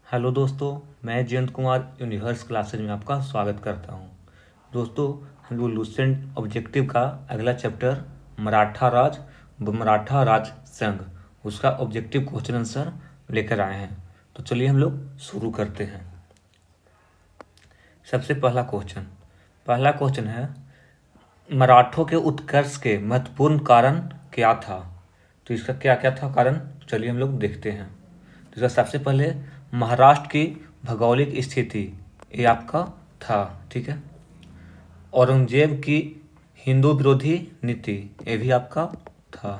Hello दोस्तों, मैं Jayant Kumar universe classes में आपका स्वागत करता हूं। दोस्तों, हम लोग लुसेंट ऑब्जेक्टिव का अगला चैप्टर मराठा राज संघ उसका ऑब्जेक्टिव क्वेश्चन आंसर लेकर आए हैं। तो चलिए हम लोग शुरू करते हैं। सबसे पहला क्वेश्चन है, मराठों के उत्कर्ष के महत्वपूर्ण कारण क्या था। तो इसका क्या क्या था कारण, चलिए हम लोग देखते हैं। तो इसका सबसे पहले महाराष्ट्र की भौगोलिक स्थिति, ये आपका था, ठीक है। औरंगजेब की हिंदू विरोधी नीति, ये भी आपका था।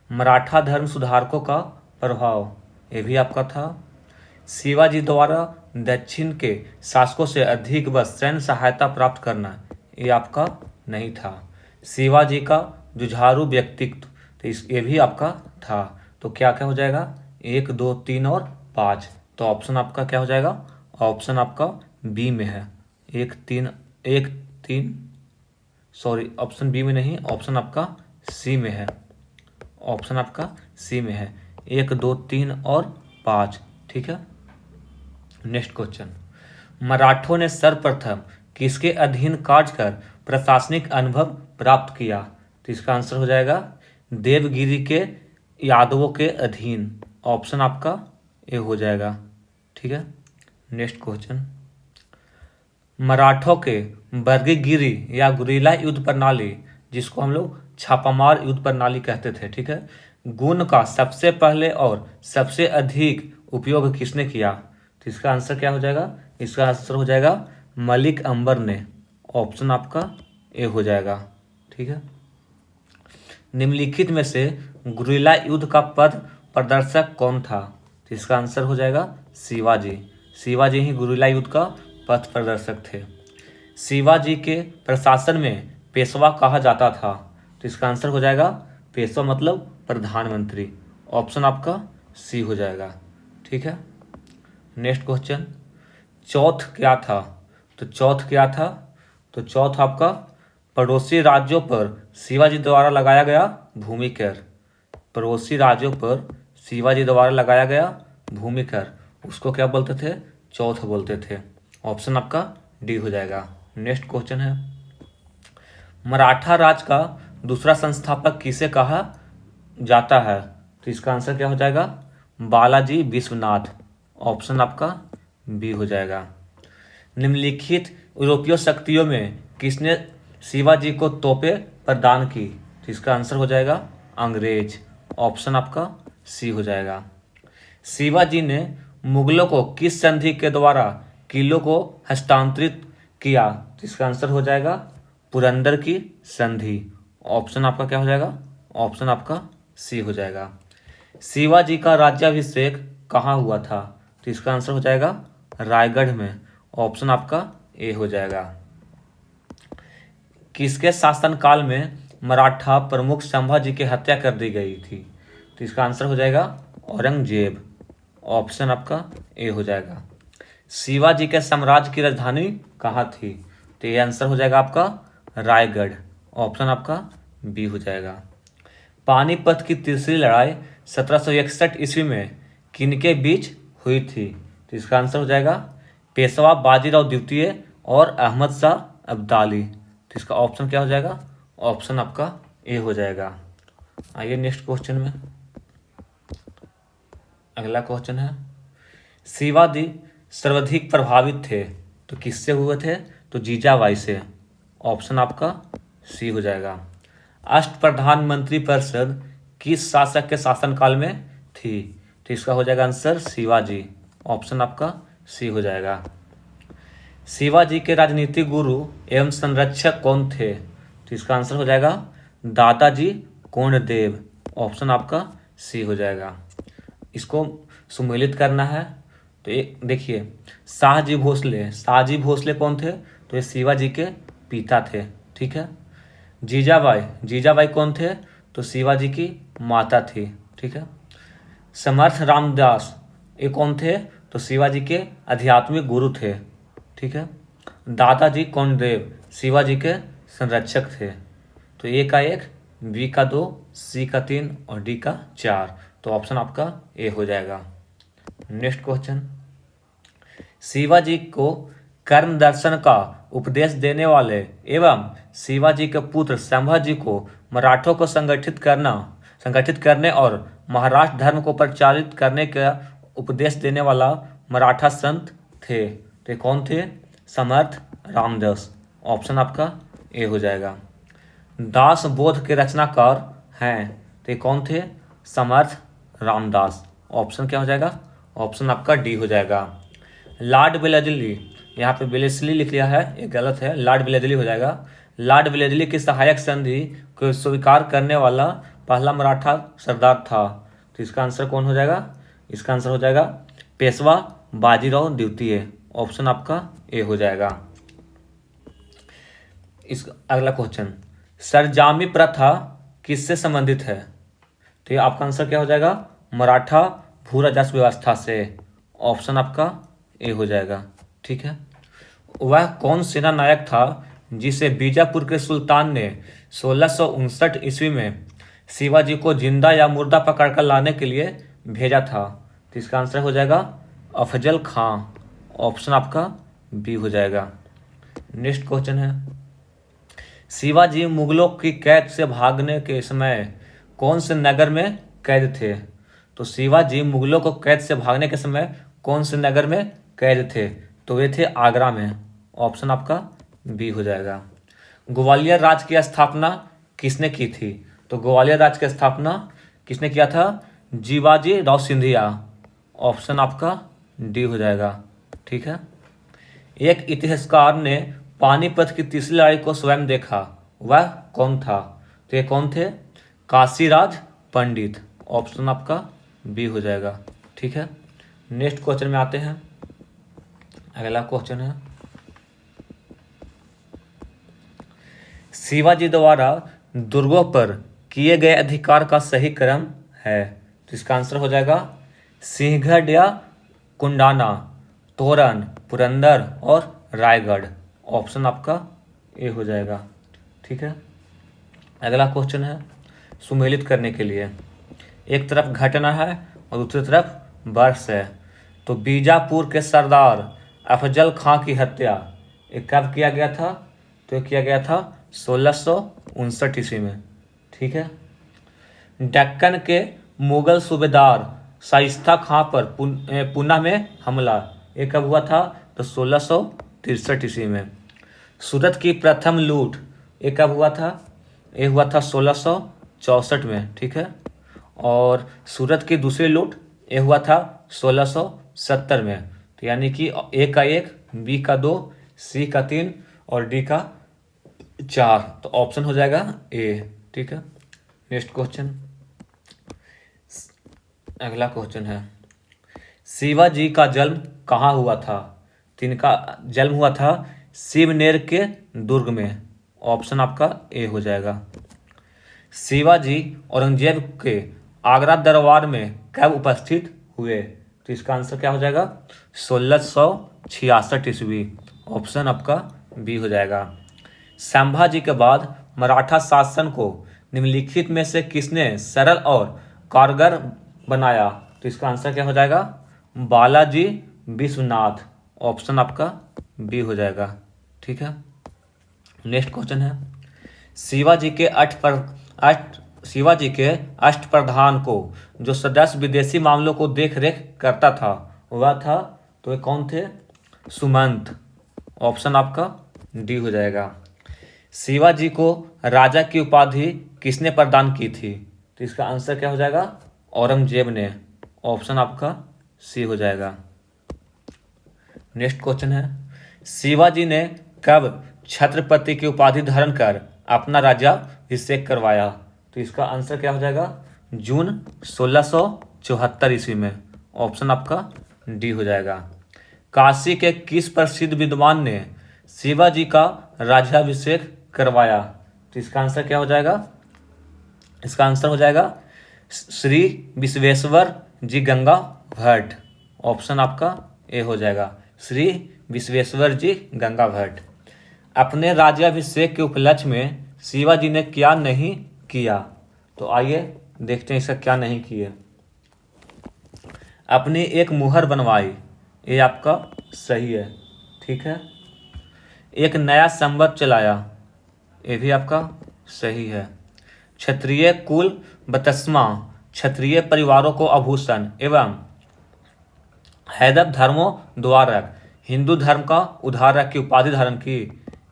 मराठा धर्म सुधारकों का प्रभाव, ये भी आपका था। शिवाजी द्वारा दक्षिण के शासकों से अधिक व सैन्य सहायता प्राप्त करना, ये आपका नहीं था। शिवाजी का जुझारू व्यक्तित्व, तो ये भी आपका था। तो क्या क्या हो जाएगा, 1, 2, 3 और 5। तो ऑप्शन आपका क्या हो जाएगा, ऑप्शन आपका बी में है। 1, 3 सॉरी, ऑप्शन बी में नहीं, ऑप्शन आपका सी में है। ऑप्शन आपका सी में है, 1, 2, 3 और 5, ठीक है। नेक्स्ट क्वेश्चन, मराठों ने सर्वप्रथम किसके अधीन कार्य कर प्रशासनिक अनुभव प्राप्त किया। तो इसका आंसर हो जाएगा देवगिरी के यादवों के अधीन। ऑप्शन आपका ए हो जाएगा, ठीक है। नेक्स्ट क्वेश्चन, मराठों के वर्गीगिरी या गुरीला युद्ध प्रणाली, जिसको हम लोग छापामार युद्ध प्रणाली कहते थे, ठीक है, गुण का सबसे पहले और सबसे अधिक उपयोग किसने किया। तो इसका आंसर क्या हो जाएगा, इसका आंसर हो जाएगा मलिक अंबर ने। ऑप्शन आपका ए हो जाएगा, ठीक है। निम्नलिखित में से गुरीला युद्ध का पथ प्रदर्शक कौन था। तो इसका आंसर हो जाएगा शिवाजी। शिवाजी ही गुरीला युद्ध का पथ प्रदर्शक थे। शिवाजी के प्रशासन में पेशवा कहा जाता था। तो इसका आंसर हो जाएगा पेशवा मतलब प्रधानमंत्री। ऑप्शन आपका सी हो जाएगा, ठीक है। नेक्स्ट क्वेश्चन, चौथ क्या था। तो चौथ क्या था, तो चौथ आपका पड़ोसी राज्यों पर शिवाजी द्वारा लगाया गया भूमि कर। पड़ोसी राज्यों पर शिवाजी द्वारा लगाया गया भूमि कर, उसको क्या बोलते थे, चौथ बोलते थे। ऑप्शन आपका डी हो जाएगा। नेक्स्ट क्वेश्चन है, मराठा राज का दूसरा संस्थापक किसे कहा जाता है। तो इसका आंसर क्या हो जाएगा, बालाजी विश्वनाथ। ऑप्शन आपका बी हो जाएगा। निम्नलिखित यूरोपीय शक्तियों में किसने शिवाजी को तोपें प्रदान की। तो इसका आंसर हो जाएगा अंग्रेज। ऑप्शन आपका सी हो जाएगा। शिवाजी ने मुगलों को किस संधि के द्वारा किलों को हस्तांतरित किया। तो इसका आंसर हो जाएगा पुरंदर की संधि। ऑप्शन आपका क्या हो जाएगा, ऑप्शन आपका सी हो जाएगा। शिवाजी का राज्याभिषेक कहाँ हुआ था। तो इसका आंसर हो जाएगा रायगढ़ में। ऑप्शन आपका ए हो जाएगा। किसके शासनकाल में मराठा प्रमुख संभाजी की हत्या कर दी गई थी। तो इसका आंसर हो जाएगा औरंगजेब। ऑप्शन आपका ए हो जाएगा। शिवाजी के साम्राज्य की राजधानी कहाँ थी। तो ये आंसर हो जाएगा आपका रायगढ़। ऑप्शन आपका बी हो जाएगा। पानीपत की तीसरी लड़ाई 1761 ईस्वी में किनके बीच हुई थी। तो इसका आंसर हो जाएगा पेशवा बाजीराव द्वितीय और अहमद शाह अब्दाली। तो इसका ऑप्शन क्या हो जाएगा, ऑप्शन आपका ए हो जाएगा। आइए नेक्स्ट क्वेश्चन में। अगला क्वेश्चन है, शिवाजी सर्वाधिक प्रभावित थे तो किससे हुए थे। तो जीजाबाई से। ऑप्शन आपका सी हो जाएगा। अष्ट प्रधानमंत्री परिषद किस शासक के शासनकाल में थी। तो इसका हो जाएगा आंसर शिवाजी। ऑप्शन आपका सी हो जाएगा। शिवाजी के राजनीतिक गुरु एवं संरक्षक कौन थे। तो इसका आंसर हो जाएगा दादाजी कोंडदेव। ऑप्शन आपका सी हो जाएगा। इसको सुमेलित करना है तो एक देखिए, शाहजी भोसले कौन थे। तो ये शिवाजी के पिता थे, ठीक है। जीजाबाई कौन थे। तो शिवाजी की माता थी, ठीक है। समर्थ रामदास ये कौन थे। तो शिवाजी के आध्यात्मिक गुरु थे, ठीक है। दादाजी कोंडदेव शिवाजी के संरक्षक थे। तो ए का 1, बी का 2, सी का 3 और डी का 4। तो ऑप्शन आपका ए हो जाएगा। नेक्स्ट क्वेश्चन, शिवाजी को कर्म दर्शन का उपदेश देने वाले एवं शिवाजी के पुत्र संभाजी को मराठों को संगठित करने और महाराष्ट्र धर्म को प्रचारित करने का उपदेश देने वाला मराठा संत थे। तो ये कौन थे? समर्थ रामदास। ऑप्शन आपका ए हो जाएगा। दास बोध के रचनाकार हैं, तो ये कौन थे? समर्थ रामदास। ऑप्शन क्या हो जाएगा? ऑप्शन आपका डी हो जाएगा। लॉर्ड वेलेस्ली, यहाँ पे वेलेस्ली लिख लिया है, ये गलत है, लॉर्ड वेलेस्ली हो जाएगा। लॉर्ड वेलेस्ली की सहायक संधि को स्वीकार करने वाला पहला मराठा सरदार था। तो इसका आंसर कौन हो जाएगा? इसका आंसर हो जाएगा पेशवा बाजीराव द्वितीय। ऑप्शन आपका ए हो जाएगा। इस अगला क्वेश्चन, सरजामी प्रथा किससे संबंधित है? तो ये आपका आंसर क्या हो जाएगा? मराठा भू राजस्व व्यवस्था से। ऑप्शन आपका ए हो जाएगा। ठीक है। वह कौन सेना नायक था जिसे बीजापुर के सुल्तान ने 1659 ईस्वी में शिवाजी को जिंदा या मुर्दा पकड़कर लाने के लिए भेजा था? तो इसका आंसर हो जाएगा अफजल खां। ऑप्शन आपका बी हो जाएगा। नेक्स्ट क्वेश्चन है, शिवाजी मुगलों की कैद से भागने के समय कौन से नगर में कैद थे? तो शिवाजी मुगलों को कैद से भागने के समय कौन से नगर में कैद थे? तो वे थे आगरा में। ऑप्शन आपका बी हो जाएगा। ग्वालियर राज्य की स्थापना किसने की थी? तो ग्वालियर राज्य की स्थापना किसने किया था? जीवाजी राव सिंधिया। ऑप्शन आपका डी हो जाएगा। ठीक है। एक इतिहासकार ने पानीपत की तीसरी लड़ाई को स्वयं देखा, वह कौन था? तो ये कौन थे? काशीराज पंडित। ऑप्शन आपका बी हो जाएगा। ठीक है। नेक्स्ट क्वेश्चन में आते हैं। अगला क्वेश्चन है, शिवाजी द्वारा दुर्गों पर किए गए अधिकार का सही क्रम है? तो इसका आंसर हो जाएगा सिंहगढ़ या कुंडाना, तोरण, पुरंदर और रायगढ़। ऑप्शन आपका ए हो जाएगा। ठीक है। अगला क्वेश्चन है सुमेलित करने के लिए, एक तरफ घटना है और दूसरी तरफ वर्ष है। तो बीजापुर के सरदार अफजल खां की हत्या ये कब किया गया था? तो किया गया था 1659 ईस्वी में। ठीक है। दक्कन के मुगल सूबेदार शाइस्ता खां पर पुणे में हमला ये कब हुआ था? तो 1663 ईस्वी में। सूरत की प्रथम लूट ये कब हुआ था? ये हुआ था 1664 में। ठीक है। और सूरत की दूसरी लूट ये हुआ था 1670 में। तो यानी कि ए का 1, बी का 2, सी का 3 और डी का 4। तो ऑप्शन हो जाएगा ए। ठीक है। नेक्स्ट क्वेश्चन, अगला क्वेश्चन है, शिवाजी का जन्म कहाँ हुआ था? तिनका जन्म हुआ था शिवनेर के दुर्ग में। ऑप्शन आपका ए हो जाएगा। शिवाजी औरंगजेब के आगरा दरबार में कब उपस्थित हुए? तो इसका आंसर क्या हो जाएगा? 1666 ईस्वी। ऑप्शन आपका बी हो जाएगा। संभाजी के बाद मराठा शासन को निम्नलिखित में से किसने सरल और कारगर बनाया? तो इसका आंसर क्या हो जाएगा? बालाजी विश्वनाथ। ऑप्शन आपका बी हो जाएगा। ठीक है। नेक्स्ट क्वेश्चन है, शिवाजी के अष्टप्रधान को जो सदस्य विदेशी मामलों को देख रेख करता था वह था? तो ये कौन थे? सुमंत। ऑप्शन आपका डी हो जाएगा। शिवाजी को राजा की उपाधि किसने प्रदान की थी? तो इसका आंसर क्या हो जाएगा? औरंगजेब ने। ऑप्शन आपका सी हो जाएगा। नेक्स्ट क्वेश्चन है, शिवाजी ने कब छत्रपति की उपाधि धारण कर अपना राज्याभिषेक करवाया? तो इसका आंसर क्या हो जाएगा? जून 1674 ईस्वी में। ऑप्शन आपका डी हो जाएगा। काशी के किस प्रसिद्ध विद्वान ने शिवाजी का राज्याभिषेक करवाया? तो इसका आंसर क्या हो जाएगा? इसका आंसर हो जाएगा श्री विश्वेश्वर जी गंगा भट्ट। ऑप्शन आपका ए हो जाएगा। श्री विश्वेश्वर जी गंगा भट्ट। अपने राज्याभिषेक के उपलक्ष्य में शिवाजी ने क्या नहीं किया? तो आइए देखते हैं इसका क्या नहीं किए। अपनी एक मुहर बनवाई, ये आपका सही है। ठीक है। एक नया संवत चलाया, ये भी आपका सही है। क्षत्रिय कुल बतस्मा, क्षत्रिय परिवारों को आभूषण एवं हैदव धर्मों द्वारक, हिंदू धर्म का उद्धारक की उपाधि धारण की,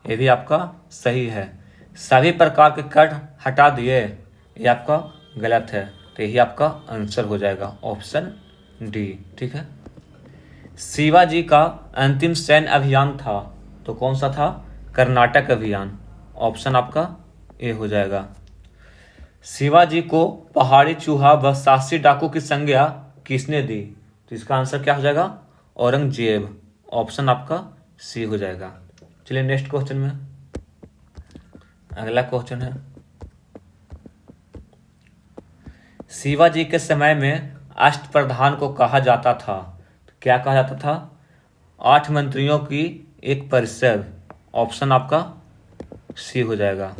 ये भी आपका सही है। सभी प्रकार के कर हटा दिए, ये आपका गलत है। तो यही आपका आंसर हो जाएगा ऑप्शन डी। ठीक है। शिवाजी का अंतिम सैन्य अभियान था, तो कौन सा था? कर्नाटक अभियान। ऑप्शन आपका ए हो जाएगा। शिवाजी को पहाड़ी चूहा व साहसी डाकू की संज्ञा किसने दी? तो इसका आंसर क्या हो जाएगा? औरंगजेब। ऑप्शन आपका सी हो जाएगा। चलिए नेक्स्ट क्वेश्चन में। अगला क्वेश्चन है, शिवाजी के समय में अष्टप्रधान को कहा जाता था, तो क्या कहा जाता था? 8 मंत्रियों की एक परिषद। ऑप्शन आपका सी हो जाएगा।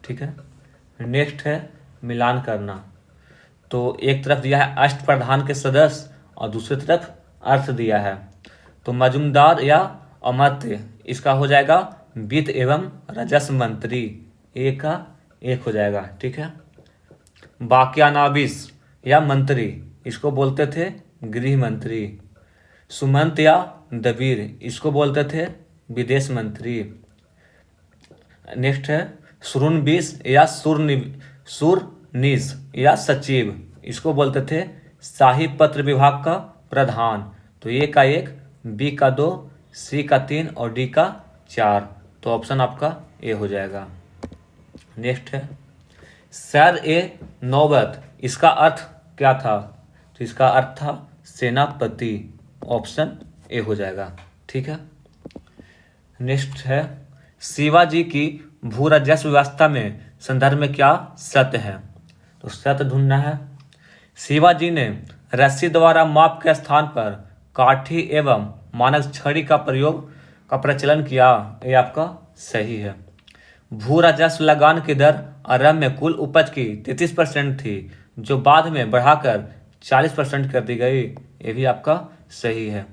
ठीक है। नेक्स्ट है मिलान करना। तो एक तरफ दिया है अष्टप्रधान के सदस्य और दूसरी तरफ अर्थ दिया है। तो मजुमदार या अमात्य, इसका हो जाएगा वित्त एवं राजस्व मंत्री, एक का एक हो जाएगा। ठीक है। वाक्यानाविस या मंत्री, इसको बोलते थे गृह मंत्री। सुमंत या दबीर, इसको बोलते थे विदेश मंत्री। नेक्स्ट है सुरनबीस या सुरनीस या सचिव, इसको बोलते थे शाही पत्र विभाग का प्रधान। तो ए का 1, बी का 2, सी का 3 और डी का 4। तो ऑप्शन आपका ए हो जाएगा। नेक्स्ट है सर ए नौबत, इसका अर्थ क्या था? तो इसका अर्थ था सेनापति। ऑप्शन ए हो जाएगा। ठीक है। नेक्स्ट है शिवाजी की भू राजस्व व्यवस्था में संदर्भ में क्या सत्य है? तो सत्य ढूंढना है। शिवाजी ने रस्सी द्वारा माप के स्थान पर काठी एवं मानक छड़ी का प्रयोग का प्रचलन किया, ये आपका सही है। भू राजस्व लगान की दर आरंभ में कुल उपज की 33% थी, जो बाद में बढ़ाकर 40% कर दी गई, ये भी आपका सही है।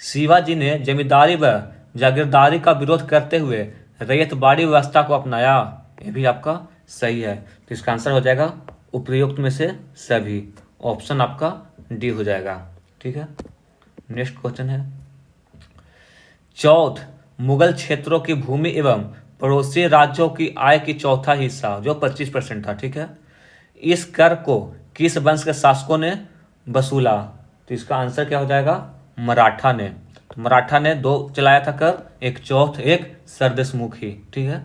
शिवाजी ने जमींदारी व जागीरदारी का विरोध करते हुए रैयतबाड़ी व्यवस्था को अपनाया, ये भी आपका सही है। तो इसका आंसर हो जाएगा उपयुक्त में से सभी। ऑप्शन आपका डी हो जाएगा। ठीक है। नेक्स्ट क्वेश्चन है चौथ मुगल क्षेत्रों की भूमि एवं पड़ोसी राज्यों की आय की चौथा हिस्सा, जो 25% था। ठीक है। इस कर को किस वंश के शासकों ने वसूला? तो इसका आंसर क्या हो जाएगा? मराठा ने। तो मराठा ने 2 चलाया था कर, एक चौथ एक सरदेशमुखी। ठीक है।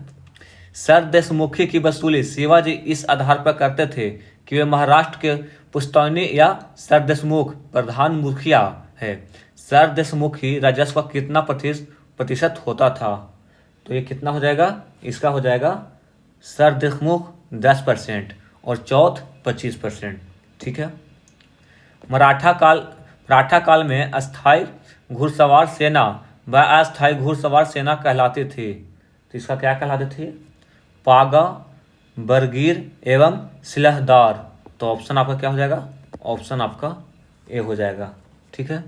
सरदेशमुखी की वसूली शिवाजी इस आधार पर करते थे कि वे महाराष्ट्र के पुश्तैनी या सरदेशमुख प्रधान मुखिया है। सरदेशमुखी राजस्व का कितना प्रतिशत होता था? तो ये कितना हो जाएगा? इसका हो जाएगा सरदेशमुख 10% और चौथ 25%। ठीक है। मराठा काल में अस्थायी घुड़सवार सेना व अस्थायी घुड़सवार सेना कहलाती थी। तो इसका क्या कहलाती थी? पागा, बरगीर एवं सिलहदार। तो ऑप्शन आपका क्या हो जाएगा? ऑप्शन आपका ए हो जाएगा। ठीक है।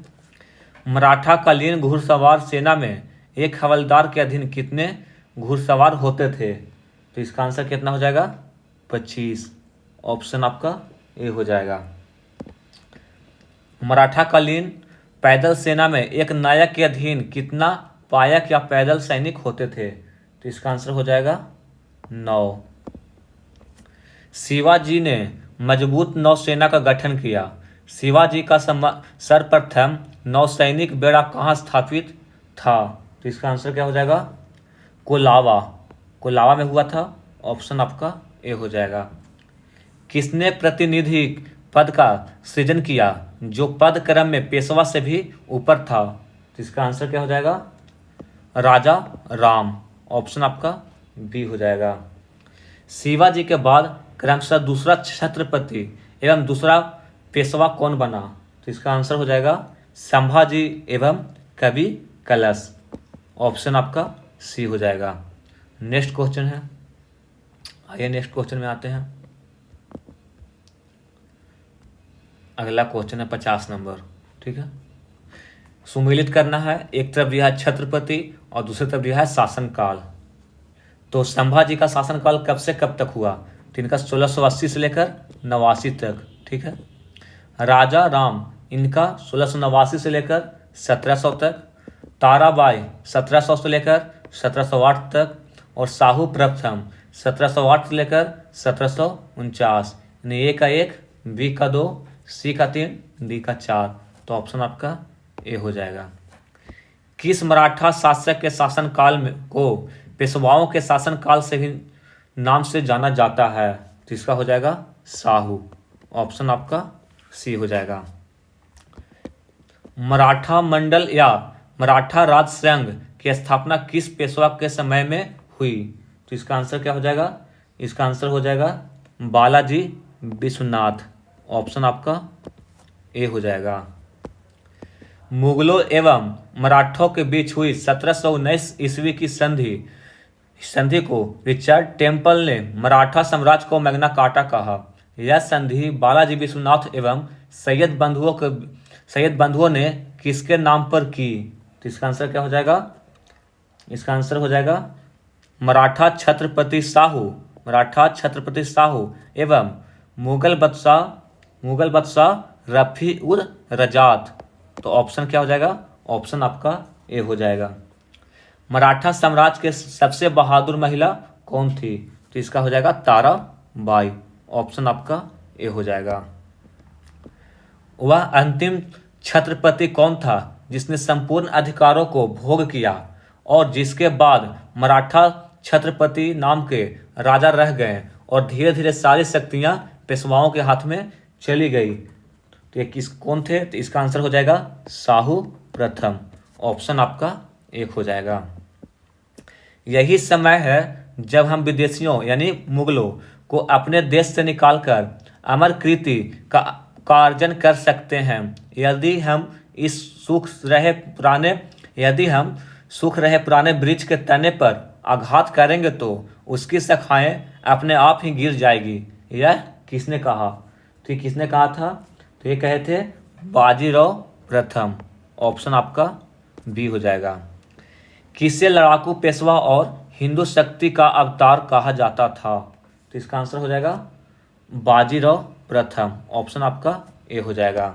मराठा कालीन घुड़सवार सेना में एक हवलदार के अधीन कितने घुड़सवार होते थे? तो इसका आंसर कितना हो जाएगा? 25। ऑप्शन आपका ए हो जाएगा। मराठा कालीन पैदल सेना में एक नायक के अधीन कितना पायक या पैदल सैनिक होते थे? तो इसका आंसर हो जाएगा 9। शिवाजी ने मजबूत नौसेना का गठन किया। शिवाजी का सर्वप्रथम नौसैनिक बेड़ा कहाँ स्थापित था? तो इसका आंसर क्या हो जाएगा? कोलावा। कोलावा में हुआ था। ऑप्शन आपका ए हो जाएगा। किसने प्रतिनिधि पद का सृजन किया, जो पद क्रम में पेशवा से भी ऊपर था? तो इसका आंसर क्या हो जाएगा? राजा राम। ऑप्शन आपका बी हो जाएगा। शिवाजी के बाद क्रमशः दूसरा छत्रपति एवं दूसरा पेशवा कौन बना? तो इसका आंसर हो जाएगा संभाजी एवं कवि कलश। ऑप्शन आपका सी हो जाएगा। नेक्स्ट क्वेश्चन है, आइए नेक्स्ट क्वेश्चन में आते हैं। अगला क्वेश्चन है 50 नंबर। ठीक है, सुमेलित करना है। एक तरफ दिया है छत्रपति और दूसरी तरफ दिया है शासनकाल। तो संभाजी का शासनकाल कब से कब तक हुआ? तो इनका 1680 से लेकर 89 तक। ठीक है, राजा राम इनका 1689 से लेकर 1700 तक, ताराबाई 1700 से लेकर 1708 तक, और साहू प्रथम 1708 से लेकर 1749। यानी ए का 1, बी का 2, सी का 3, डी का 4। तो ऑप्शन आपका ए हो जाएगा। किस मराठा शासक के शासनकाल में को पेशवाओं के शासनकाल से भी नाम से जाना जाता है? तो इसका हो जाएगा साहू। ऑप्शन आपका सी हो जाएगा। मराठा मंडल या मराठा राज संघ की स्थापना किस पेशवा के समय में हुई? तो इसका आंसर क्या हो जाएगा? इसका आंसर हो जाएगा बालाजी विश्वनाथ। ऑप्शन आपका ए हो जाएगा। मुगलों एवं मराठों के बीच हुई 1719 ईस्वी की संधि को रिचर्ड टेम्पल ने मराठा साम्राज्य को मैग्ना कार्टा कहा। यह संधि बालाजी विश्वनाथ एवं सैयद बंधुओं ने किसके नाम पर की? तो इसका आंसर क्या हो जाएगा? इसका आंसर हो जाएगा मराठा छत्रपति साहू एवं मुगल बादशाह रफी उर रजात। तो ऑप्शन क्या हो जाएगा? ऑप्शन आपका ए हो जाएगा। मराठा साम्राज्य के सबसे बहादुर महिला कौन थी? तो इसका हो जाएगा ताराबाई। ऑप्शन आपका ए हो जाएगा। वह अंतिम छत्रपति कौन था जिसने संपूर्ण अधिकारों को भोग किया और जिसके बाद मराठा छत्रपति नाम के राजा रह गए और धीरे धीरे सारी शक्तियां पेशवाओं के हाथ में चली गई? तो ये कौन थे? तो इसका आंसर हो जाएगा साहू प्रथम। ऑप्शन आपका एक हो जाएगा। यही समय है जब हम विदेशियों यानी मुगलों को अपने देश से निकालकर अमर कीर्ति का अर्जन कर सकते हैं। यदि हम सुख रहे पुराने वृक्ष के तने पर आघात करेंगे तो उसकी शाखाएं अपने आप ही गिर जाएगी। यह किसने कहा? तो ये किसने कहा था? तो ये कहे थे बाजीराव प्रथम। ऑप्शन आपका बी हो जाएगा। किसे लड़ाकू पेशवा और हिंदू शक्ति का अवतार कहा जाता था? तो इसका आंसर हो जाएगा बाजीराव प्रथम। ऑप्शन आपका ए हो जाएगा।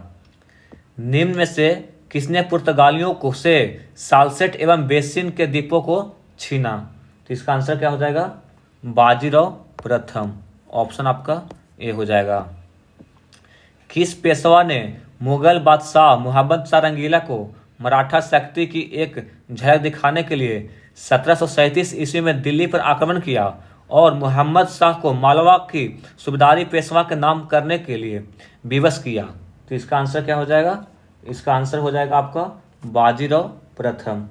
निम्न में से किसने पुर्तगालियों को से साल्सेट एवं बेसिन के द्वीपों को छीना? तो इसका आंसर क्या हो जाएगा? बाजीराव प्रथम। ऑप्शन आपका ए हो जाएगा। किस पेशवा ने मुगल बादशाह मोहम्मद शाह रंगीला को मराठा शक्ति की एक झलक दिखाने के लिए 1737 ईस्वी में दिल्ली पर आक्रमण किया और मोहम्मद शाह को मालवा की सूबेदारी पेशवा के नाम करने के लिए विवश किया? तो इसका आंसर क्या हो जाएगा? इसका आंसर हो जाएगा आपका बाजीराव प्रथम।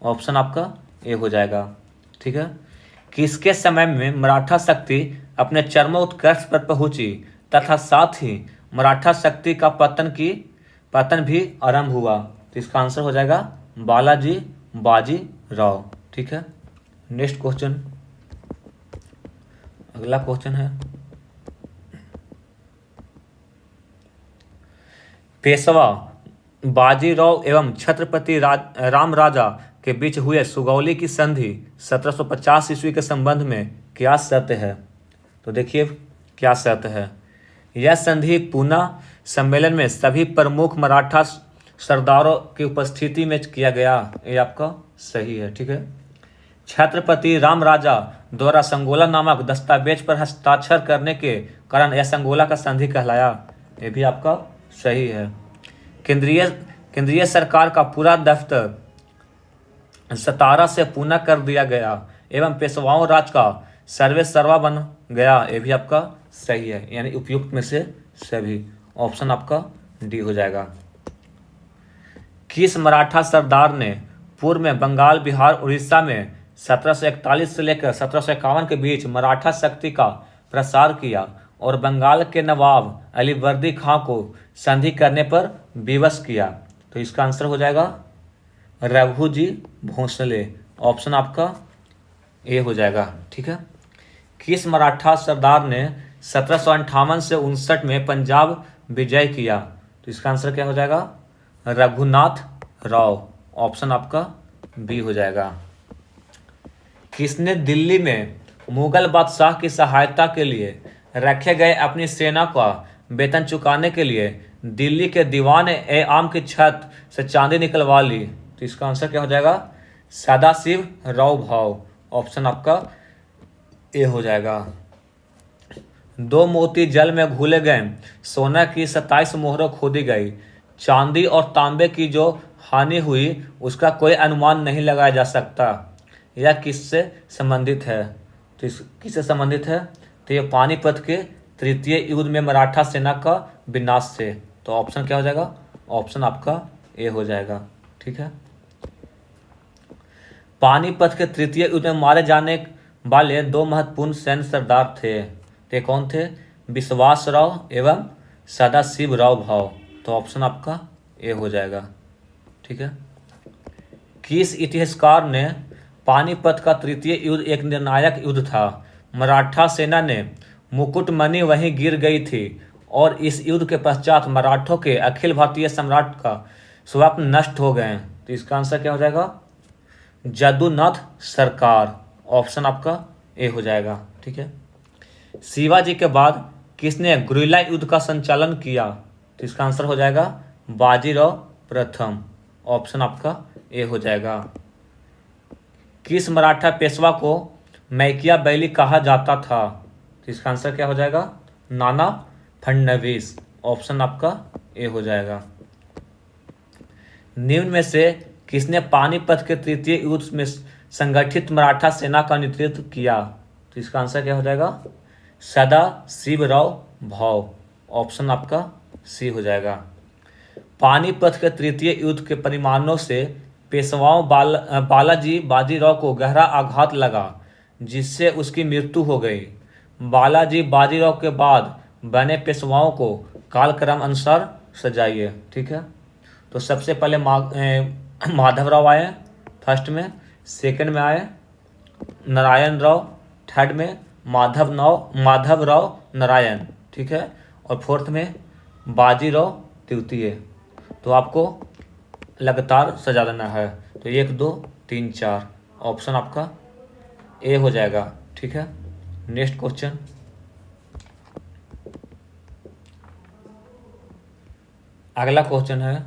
ऑप्शन आपका ए हो जाएगा। ठीक है, किसके समय में मराठा शक्ति अपने चरमोत्कर्ष पर पहुंची तथा साथ ही मराठा शक्ति का पतन भी आरंभ हुआ? तो इसका आंसर हो जाएगा बालाजी बाजीराव। ठीक है, नेक्स्ट क्वेश्चन, अगला क्वेश्चन है पेशवा बाजीराव एवं छत्रपति राम राजा के बीच हुए सुगौली की संधि 1750 ईस्वी के संबंध में क्या शर्त है? तो देखिए क्या शर्त है। यह संधि पूना सम्मेलन में सभी प्रमुख मराठा सरदारों की उपस्थिति में किया गया। ये आपका सही है। ठीक है, छत्रपति राम राजा द्वारा संगोला नामक दस्तावेज पर हस्ताक्षर करने के कारण यह संगोला का संधि कहलाया। ये भी आपका सही है। केंद्रीय सरकार का पूरा दफ्तर सतारा से पूना कर दिया गया एवं पेशवाओं राज का सर्वा बन गया। ये भी आपका सही है, यानी उपयुक्त में से सभी। ऑप्शन आपका डी हो जाएगा। किस मराठा सरदार ने पूर्व में बंगाल, बिहार, उड़ीसा में 1741 से लेकर 1751 के बीच मराठा शक्ति का प्रसार किया और बंगाल के नवाब अलीवर्दी खां को संधि करने पर विवश किया? तो इसका आंसर हो जाएगा रघुजी भोसले। ऑप्शन आपका ए हो जाएगा। ठीक है, किस मराठा सरदार ने 1758 से 59 में पंजाब विजय किया? तो इसका आंसर क्या हो जाएगा? रघुनाथ राव। ऑप्शन आपका बी हो जाएगा। किसने दिल्ली में मुगल बादशाह की सहायता के लिए रखे गए अपनी सेना का वेतन चुकाने के लिए दिल्ली के दीवान ए आम की छत से चांदी निकलवा ली? तो इसका आंसर क्या हो जाएगा? सदाशिव राव भाव। ऑप्शन आपका ए हो जाएगा। दो मोती जल में घुले गए, सोना की 27 मोहरों खोदी गई, चांदी और तांबे की जो हानि हुई उसका कोई अनुमान नहीं लगाया जा सकता। यह किससे संबंधित है? तो किससे संबंधित है? तो ये पानीपत के तृतीय युद्ध में मराठा सेना का विनाश से। तो ऑप्शन क्या हो जाएगा? ऑप्शन आपका ए हो जाएगा। ठीक है। पानीपत के तृतीय युद्ध में मारे जाने वाले दो महत्वपूर्ण सैन्य सरदार थे। ते कौन थे? विश्वासराव एवं सदाशिवराव भाव। तो ऑप्शन आपका ए हो जाएगा। ठीक है। किस इतिहासकार ने पानीपत का तृतीय युद्ध एक निर्णायक युद्ध था, मराठा सेना ने मुकुटमणि वहीं गिर गई थी और इस युद्ध के पश्चात मराठों के अखिल भारतीय सम्राट का स्वप्न नष्ट हो गए? तो इसका आंसर क्या हो जाएगा? जदुनाथ सरकार। ऑप्शन आपका ए हो जाएगा। ठीक है। शिवाजी के बाद किसने गुरिल्ला युद्ध का संचालन किया? तो इसका आंसर हो जाएगा बाजीराव प्रथम। ऑप्शन आपका ए हो जाएगा। किस मराठा पेशवा को मैकिया बैली कहा जाता था? तो इसका आंसर क्या हो जाएगा? नाना फडणवीस। ऑप्शन आपका ए हो जाएगा। निम्न में से किसने पानीपत के तृतीय युद्ध में संगठित मराठा सेना का नेतृत्व किया? तो इसका आंसर क्या हो जाएगा? सदाशिवराव भाव। ऑप्शन आपका सी हो जाएगा। पानीपत के तृतीय युद्ध के परिणामों से पेशवाओं बालाजी बाजीराव को गहरा आघात लगा जिससे उसकी मृत्यु हो गई। बालाजी बाजीराव के बाद बने पेशवाओं को कालक्रम अनुसार सजाइए। ठीक है। तो सबसे पहले माधवराव आए फर्स्ट में, सेकंड में आए नारायण राव, थर्ड में माधवराव नारायण। ठीक है। और फोर्थ में बाजीराव तृतीय। तो आपको लगातार सजा देना है। तो 1 2 3 4। ऑप्शन आपका ए हो जाएगा। ठीक है। Next question. अगला क्वेश्चन है,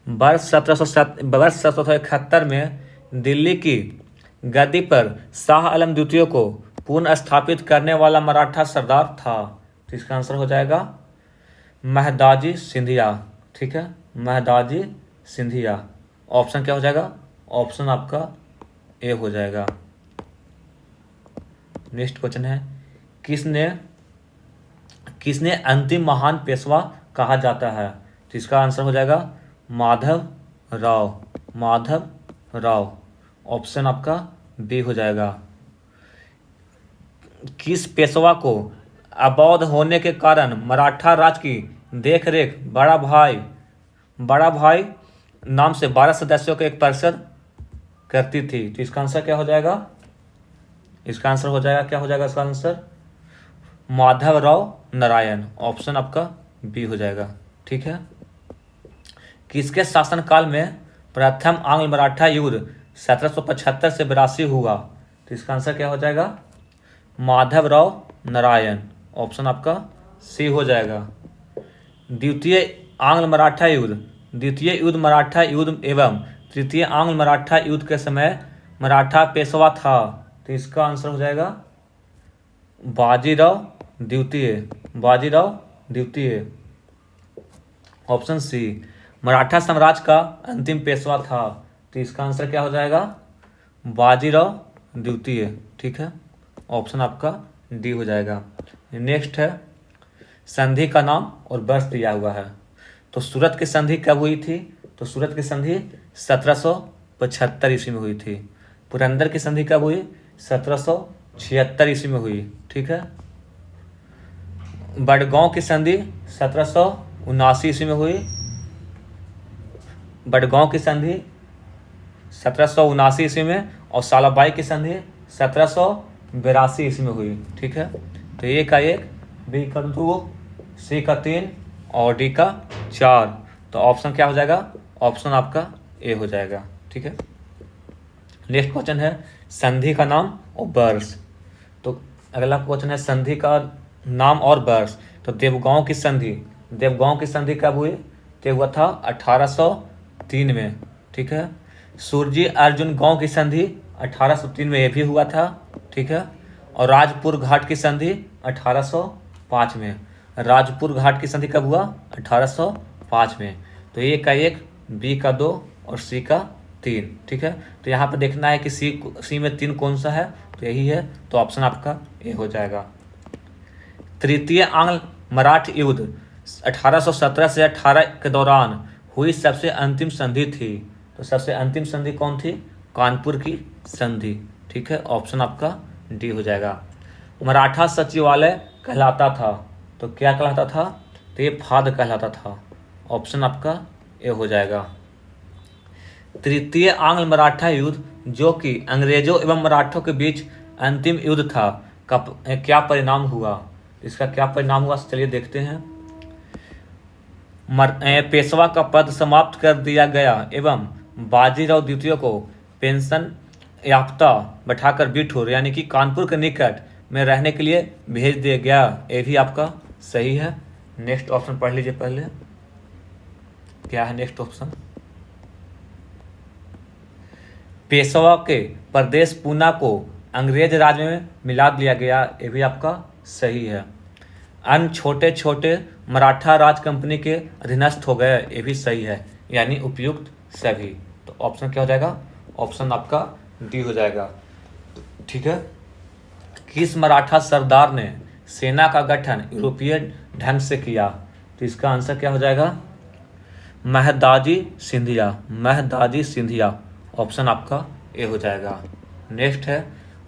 वर्ष 1771 में दिल्ली की गद्दी पर शाह आलम द्वितीय को पुनः स्थापित करने वाला मराठा सरदार था? तो इसका आंसर हो जाएगा महदाजी सिंधिया। ठीक है। महदाजी सिंधिया। ऑप्शन क्या हो जाएगा? ऑप्शन आपका ए हो जाएगा। नेक्स्ट क्वेश्चन है, किसने अंतिम महान पेशवा कहा जाता है? तो इसका आंसर हो जाएगा माधव राव। ऑप्शन आपका बी हो जाएगा। किस पेशवा को अबौध होने के कारण मराठा राज की देखरेख बड़ा भाई नाम से 12 सदस्यों के एक परिषद करती थी? तो इसका आंसर क्या हो जाएगा? इसका आंसर हो जाएगा, क्या हो जाएगा इसका आंसर? माधवराव नारायण। ऑप्शन आपका बी हो जाएगा। ठीक है। किसके शासनकाल में प्रथम आंग्ल मराठा युद्ध 1775 से 82 हुआ? तो इसका आंसर क्या हो जाएगा? माधवराव नारायण। ऑप्शन आपका सी हो जाएगा। द्वितीय युद्ध मराठा युद्ध एवं तृतीय आंग्ल मराठा युद्ध के समय मराठा पेशवा था? तो इसका आंसर हो जाएगा बाजीराव द्वितीय। ऑप्शन सी मराठा साम्राज्य का अंतिम पेशवा था। तो इसका आंसर क्या हो जाएगा? बाजीराव द्वितीय। ठीक है। ऑप्शन आपका डी हो जाएगा। नेक्स्ट है, संधि का नाम और वर्ष दिया हुआ है। तो सूरत की संधि कब हुई थी? तो सूरत की संधि 1775 ईस्वी में हुई थी। पुरंदर की संधि कब हुई? 1776 ईस्वी में हुई। ठीक है। बड़गांव की संधि 1779 ईस्वी में हुई। बड़गांव की संधि 1779 ईस्वी में और सालाबाई की संधि 1782 ईस्वी में हुई। ठीक है। तो ए का 1, बी का 2, सी का 3, और डी का 4। तो ऑप्शन क्या हो जाएगा? ऑप्शन आपका ए हो जाएगा। ठीक है। नेक्स्ट क्वेश्चन है संधि का नाम और वर्ष। तो अगला क्वेश्चन है संधि का नाम और वर्ष। तो देवगांव की संधि कब हुई? तो हुआ था 1803 में। ठीक है। सुरजी अर्जुन गांव की संधि 1803 में ये भी हुआ था। ठीक है। और राजपुर घाट की संधि 1805 में। राजपुर घाट की संधि कब हुआ? 1805 में। तो ए का 1, बी का 2 और सी का 3। ठीक है। तो यहाँ पर देखना है कि सी में 3 कौन सा है, तो यही है। तो ऑप्शन आपका ए हो जाएगा। तृतीय आंग्ल मराठ युद्ध 1817 से 18 के दौरान हुई सबसे अंतिम संधि थी। तो सबसे अंतिम संधि कौन थी? कानपुर की संधि। ठीक है। ऑप्शन आपका डी हो जाएगा। मराठा सचिवालय कहलाता था, तो क्या कहलाता था? तो ये फाद कहलाता था। ऑप्शन आपका ए हो जाएगा। तृतीय आंग्ल मराठा युद्ध जो कि अंग्रेजों एवं मराठों के बीच अंतिम युद्ध था का क्या परिणाम हुआ? इसका क्या परिणाम हुआ, चलिए देखते हैं। पेशवा का पद समाप्त कर दिया गया एवं बाजीराव द्वितीय को पेंशन याफ्ता बैठाकर बिठूर यानी कि कानपुर के निकट में रहने के लिए भेज दिया गया। ये भी आपका सही है। नेक्स्ट ऑप्शन पढ़ लीजिए पहले, क्या है नेक्स्ट ऑप्शन? पेशवा के प्रदेश पूना को अंग्रेज राज में मिला दिया गया। ये भी आपका सही है। अन्य छोटे छोटे मराठा राज कंपनी के अधीनस्थ हो गए। ये भी सही है, यानी उपयुक्त सभी। तो ऑप्शन क्या हो जाएगा? ऑप्शन आपका डी हो जाएगा। ठीक है। किस मराठा सरदार ने सेना का गठन यूरोपीय ढंग से किया? तो इसका आंसर क्या हो जाएगा? महदाजी सिंधिया। ऑप्शन आपका ए हो जाएगा। नेक्स्ट है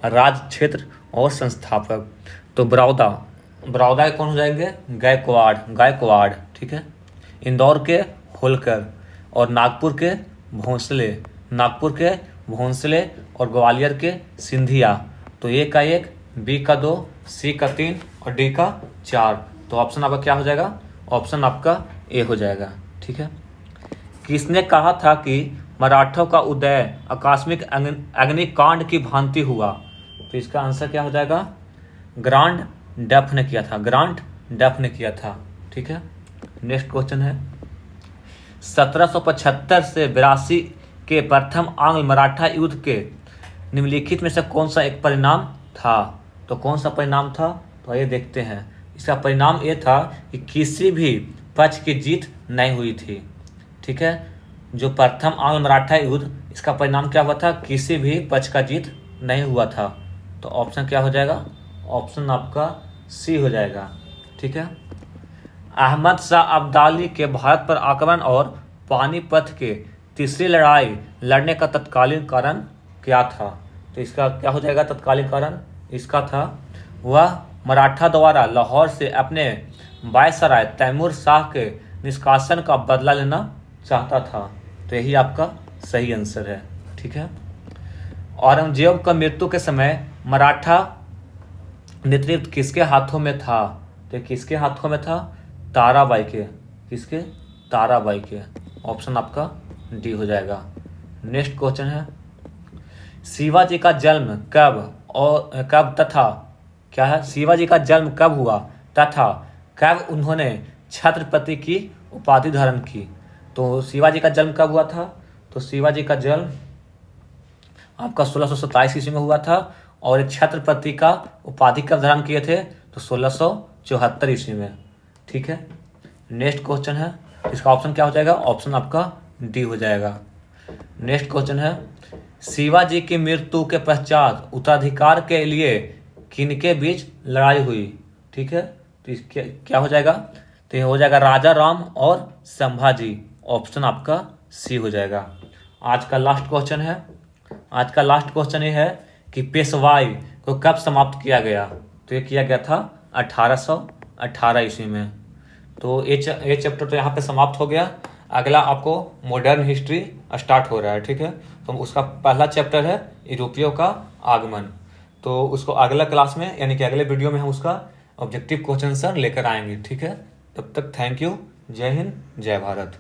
राज क्षेत्र और संस्थापक। तो बड़ौदा के कौन हो जाएंगे? गायकवाड़। ठीक है। इंदौर के होलकर और नागपुर के भोंसले और ग्वालियर के सिंधिया। तो ए का 1, बी का 2, सी का 3 और डी का 4। तो ऑप्शन आपका क्या हो जाएगा? ऑप्शन आपका ए हो जाएगा। ठीक है। किसने कहा था कि मराठों का उदय आकस्मिक अग्निकांड की भांति हुआ? तो इसका आंसर क्या हो जाएगा? ग्रांड डफ ने किया था। ठीक है। नेक्स्ट क्वेश्चन है 1775 से 82 के प्रथम आंग्ल मराठा युद्ध के निम्नलिखित में से कौन सा एक परिणाम था? तो कौन सा परिणाम था? तो ये देखते हैं। इसका परिणाम ये था कि किसी भी पक्ष की जीत नहीं हुई थी। ठीक है। जो प्रथम आंग्ल मराठा युद्ध, इसका परिणाम क्या हुआ था? किसी भी पक्ष का जीत नहीं हुआ था। तो ऑप्शन क्या हो जाएगा? ऑप्शन आपका सी हो जाएगा। ठीक है। अहमद शाह अब्दाली के भारत पर आक्रमण और पानीपत के तीसरी लड़ाई लड़ने का तत्कालीन कारण क्या था? तो इसका क्या हो जाएगा तत्कालीन कारण? इसका था वह मराठा द्वारा लाहौर से अपने वायसराय तैमूर शाह के निष्कासन का बदला लेना चाहता था। तो यही आपका सही आंसर है। ठीक है। औरंगजेब का मृत्यु के समय मराठा नेतृत्व किसके हाथों में था? तो किसके हाथों में था? ताराबाई के। किसके? ताराबाई के। ऑप्शन आपका डी हो जाएगा। नेक्स्ट क्वेश्चन है शिवाजी का जन्म कब तथा क्या है? शिवाजी का जन्म कब हुआ तथा कब उन्होंने छत्रपति की उपाधि धारण की? तो शिवाजी का जन्म कब हुआ था? तो शिवाजी का जन्म आपका 1627 ईस्वी में हुआ था और छत्रपति का उपाधि कब धारण किए थे? तो 1674 ईस्वी में। ठीक है। नेक्स्ट क्वेश्चन है, इसका ऑप्शन क्या हो जाएगा? ऑप्शन आपका डी हो जाएगा। नेक्स्ट क्वेश्चन है शिवाजी की मृत्यु के पश्चात उत्तराधिकार के लिए किनके बीच लड़ाई हुई? ठीक है। तो इसके क्या हो जाएगा? तो ये हो जाएगा राजा राम और संभाजी। ऑप्शन आपका सी हो जाएगा। आज का लास्ट क्वेश्चन ये है कि पेशवाई को कब समाप्त किया गया? तो ये किया गया था 1818 ईस्वी में। तो ये चैप्टर तो यहाँ पे समाप्त हो गया। अगला आपको मॉडर्न हिस्ट्री स्टार्ट हो रहा है। ठीक है। तो उसका पहला चैप्टर है यूरोपियों का आगमन। तो उसको अगला क्लास में यानी कि अगले वीडियो में हम उसका ऑब्जेक्टिव क्वेश्चन आंसर लेकर आएंगे। ठीक है। तब तक थैंक यू। जय हिंद, जय भारत।